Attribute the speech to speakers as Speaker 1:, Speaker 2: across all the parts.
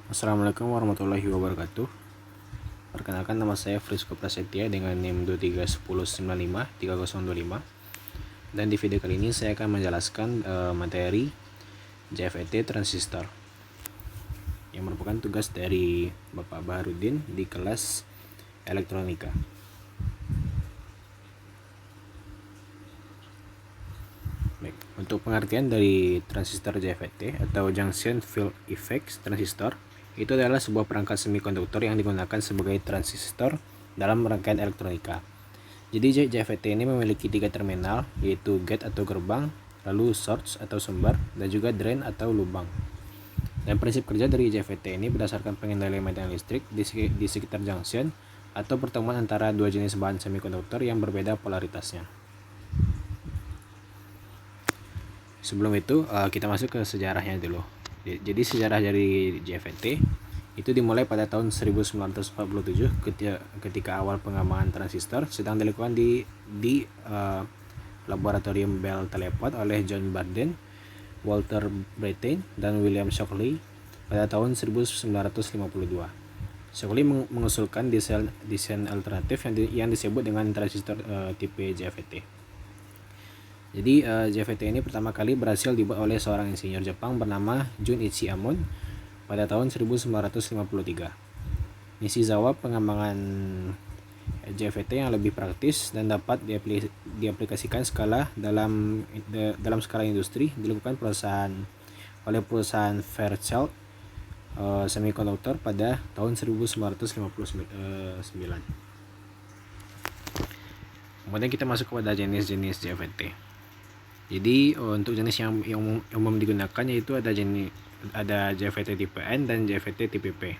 Speaker 1: Assalamualaikum warahmatullahi wabarakatuh. Perkenalkan, nama saya Frisko Prasetya dengan NIM 2310953025. Dan di video kali ini saya akan menjelaskan materi JFET transistor yang merupakan tugas dari Bapak Baharudin di kelas elektronika. Baik, untuk pengertian dari transistor JFET atau Junction Field Effects transistor, itu adalah sebuah perangkat semikonduktor yang digunakan sebagai transistor dalam rangkaian elektronika. Jadi JFET ini memiliki 3 terminal, yaitu gate atau gerbang, lalu source atau sumber, dan juga drain atau lubang. Dan prinsip kerja dari JFET ini berdasarkan pengendalian medan listrik di sekitar junction atau pertemuan antara dua jenis bahan semikonduktor yang berbeda polaritasnya. Sebelum itu kita masuk ke sejarahnya dulu. Jadi sejarah dari JFET itu dimulai pada tahun 1947 ketika awal pengembangan transistor sedang dilakukan di laboratorium Bell Teleport oleh John Barden, Walter Brattain, dan William Shockley pada tahun 1952. Shockley mengusulkan desain alternatif yang disebut dengan transistor tipe JFET. Jadi JFET ini pertama kali berhasil dibuat oleh seorang insinyur Jepang bernama Junichi Amon pada tahun 1953. Nishizawa pengembangan JFET yang lebih praktis dan dapat diaplikasikan dalam skala industri dilakukan oleh perusahaan Fairchild Semiconductor pada tahun 1959. Kemudian kita masuk kepada jenis-jenis JFET. Jadi untuk jenis yang umum digunakan yaitu ada JFET tipe N dan JFET tipe P.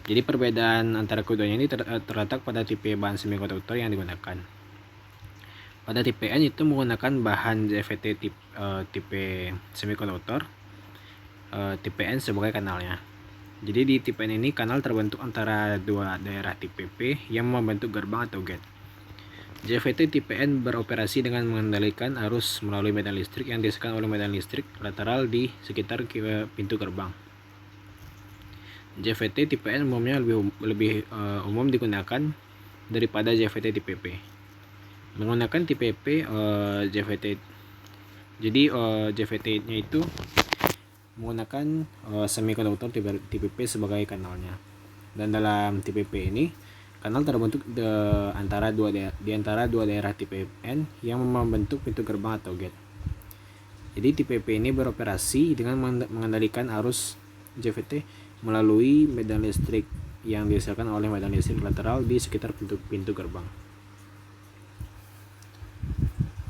Speaker 1: Jadi perbedaan antara keduanya ini terletak pada tipe bahan semikonduktor yang digunakan. Pada tipe N itu menggunakan bahan JFET tipe semikonduktor tipe N sebagai kanalnya. Jadi di tipe N ini kanal terbentuk antara dua daerah tipe P yang membentuk gerbang atau gate. JFET tipe N beroperasi dengan mengendalikan arus melalui medan listrik yang dihasilkan oleh medan listrik lateral di sekitar pintu gerbang. JFET tipe N umumnya lebih umum digunakan daripada JFET tipe P. Menggunakan tipe P JFET, jadi JFET-nya itu menggunakan semikonduktor tipe P sebagai kanalnya. Dan dalam tipe P ini kanal terbentuk di antara dua daerah tipe N yang membentuk pintu gerbang atau gate. Jadi tipe P ini beroperasi dengan mengendalikan arus JFET melalui medan listrik yang dihasilkan oleh medan listrik lateral di sekitar pintu gerbang.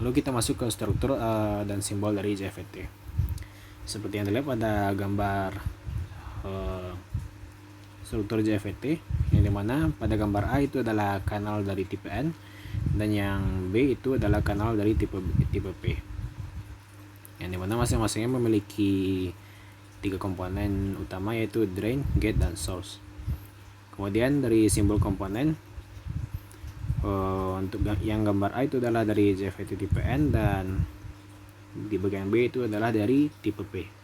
Speaker 1: Lalu kita masuk ke struktur dan simbol dari JFET. Seperti yang dilihat pada gambar struktur JFET, yang dimana pada gambar A itu adalah kanal dari tipe N dan yang B itu adalah kanal dari tipe P, yang dimana masing-masingnya memiliki 3 komponen utama yaitu drain, gate, dan source. Kemudian dari simbol komponen untuk yang gambar A itu adalah dari JFET tipe N dan di bagian B itu adalah dari tipe P.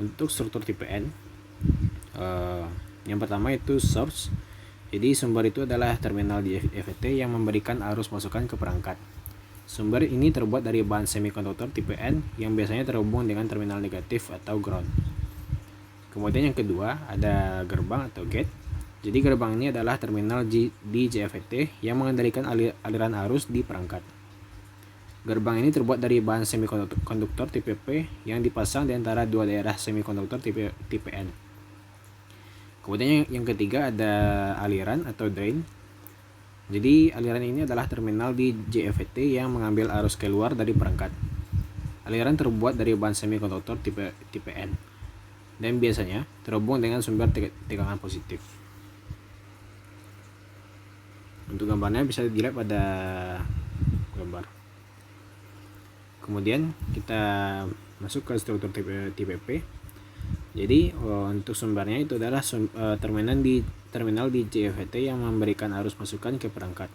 Speaker 1: Untuk struktur tipe N, yang pertama itu source. Jadi sumber itu adalah terminal di JFET yang memberikan arus masukan ke perangkat. Sumber ini terbuat dari bahan semikonduktor tipe N yang biasanya terhubung dengan terminal negatif atau ground. Kemudian yang kedua ada gerbang atau gate. Jadi gerbang ini adalah terminal di JFET yang mengendalikan aliran arus di perangkat. Gerbang ini terbuat dari bahan semikonduktor tipe P yang dipasang di antara dua daerah semikonduktor tipe N. Kemudian yang ketiga ada aliran atau drain. Jadi aliran ini adalah terminal di JFET yang mengambil arus keluar dari perangkat. Aliran terbuat dari bahan semikonduktor tipe N dan biasanya terhubung dengan sumber tegangan positif. Untuk gambarnya bisa dilihat pada gambar. Kemudian kita masuk ke struktur tipe P. Jadi untuk sumbernya itu adalah terminal di JFET yang memberikan arus masukan ke perangkat.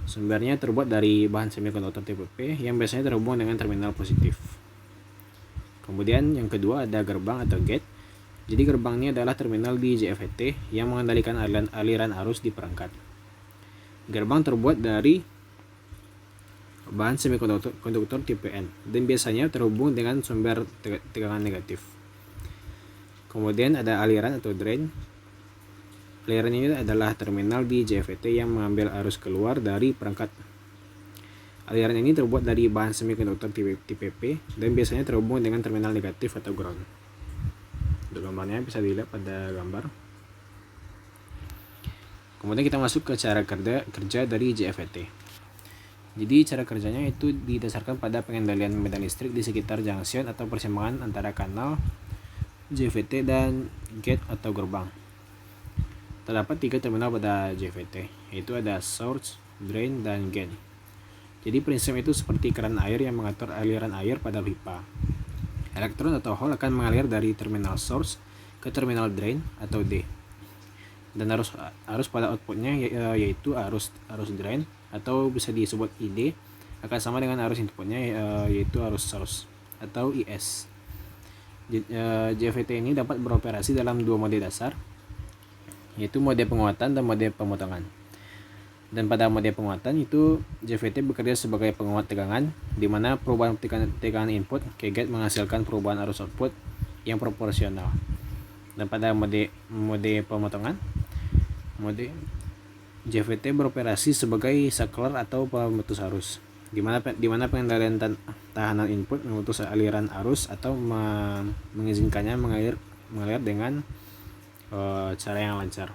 Speaker 1: Sumbernya terbuat dari bahan semikonduktor tipe P yang biasanya terhubung dengan terminal positif. Kemudian yang kedua ada gerbang atau gate. Jadi gerbang ini adalah terminal di JFET yang mengendalikan aliran arus di perangkat. Gerbang terbuat dari bahan semikonduktor tipe N dan biasanya terhubung dengan sumber tegangan negatif. Kemudian ada aliran atau drain. Aliran ini adalah terminal di JFET yang mengambil arus keluar dari perangkat. Aliran ini terbuat dari bahan semikonduktor tipe P dan biasanya terhubung dengan terminal negatif atau ground. Untuk gambarnya bisa dilihat pada gambar. Kemudian kita masuk ke cara kerja dari JFET. Jadi cara kerjanya itu didasarkan pada pengendalian medan listrik di sekitar junction atau persimpangan antara kanal JFET dan gate atau gerbang. Terdapat 3 terminal pada JFET, yaitu ada source, drain, dan gate. Jadi prinsip itu seperti keran air yang mengatur aliran air pada pipa. Elektron atau hole akan mengalir dari terminal source ke terminal drain atau D. Dan arus pada outputnya yaitu arus drain atau bisa disebut ID akan sama dengan arus inputnya yaitu arus source atau IS. JFET ini dapat beroperasi dalam 2 mode dasar, yaitu mode penguatan dan mode pemotongan. Dan pada mode penguatan itu JFET bekerja sebagai penguat tegangan, di mana perubahan tegangan input ke gate menghasilkan perubahan arus output yang proporsional. Dan pada mode pemotongan, JFET beroperasi sebagai saklar atau pemutus arus, di mana pengendalian tahanan input memutus aliran arus atau mengizinkannya mengalir dengan cara yang lancar.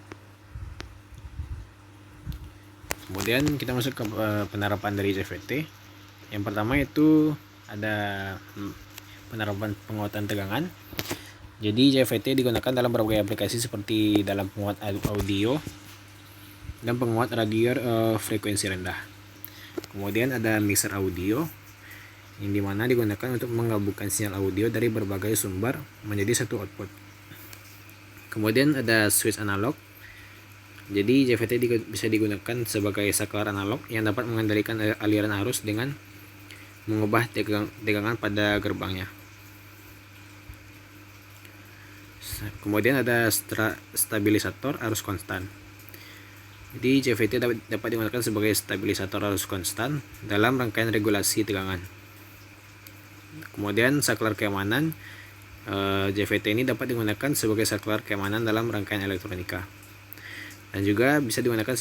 Speaker 1: Kemudian kita masuk ke penerapan dari JFET. Yang pertama itu ada penerapan penguatan tegangan. Jadi JFET digunakan dalam berbagai aplikasi seperti dalam penguat audio dan penguat radio frekuensi rendah. Kemudian ada mixer audio yang dimana digunakan untuk menggabungkan sinyal audio dari berbagai sumber menjadi satu output. Kemudian ada switch analog. Jadi JFET bisa digunakan sebagai saklar analog yang dapat mengendalikan aliran arus dengan mengubah tegangan pada gerbangnya. Kemudian ada stabilisator arus konstan. Jadi JFET dapat digunakan sebagai stabilisator arus konstan dalam rangkaian regulasi tegangan. Kemudian saklar keamanan. JFET ini dapat digunakan sebagai saklar keamanan dalam rangkaian elektronika. Dan juga bisa digunakan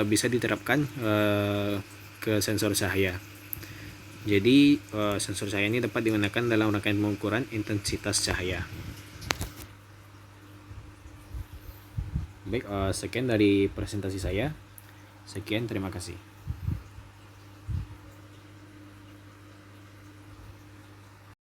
Speaker 1: bisa diterapkan ke sensor cahaya. Jadi sensor cahaya ini dapat digunakan dalam rangkaian pengukuran intensitas cahaya. Baik, sekian dari presentasi saya. Sekian, terima kasih.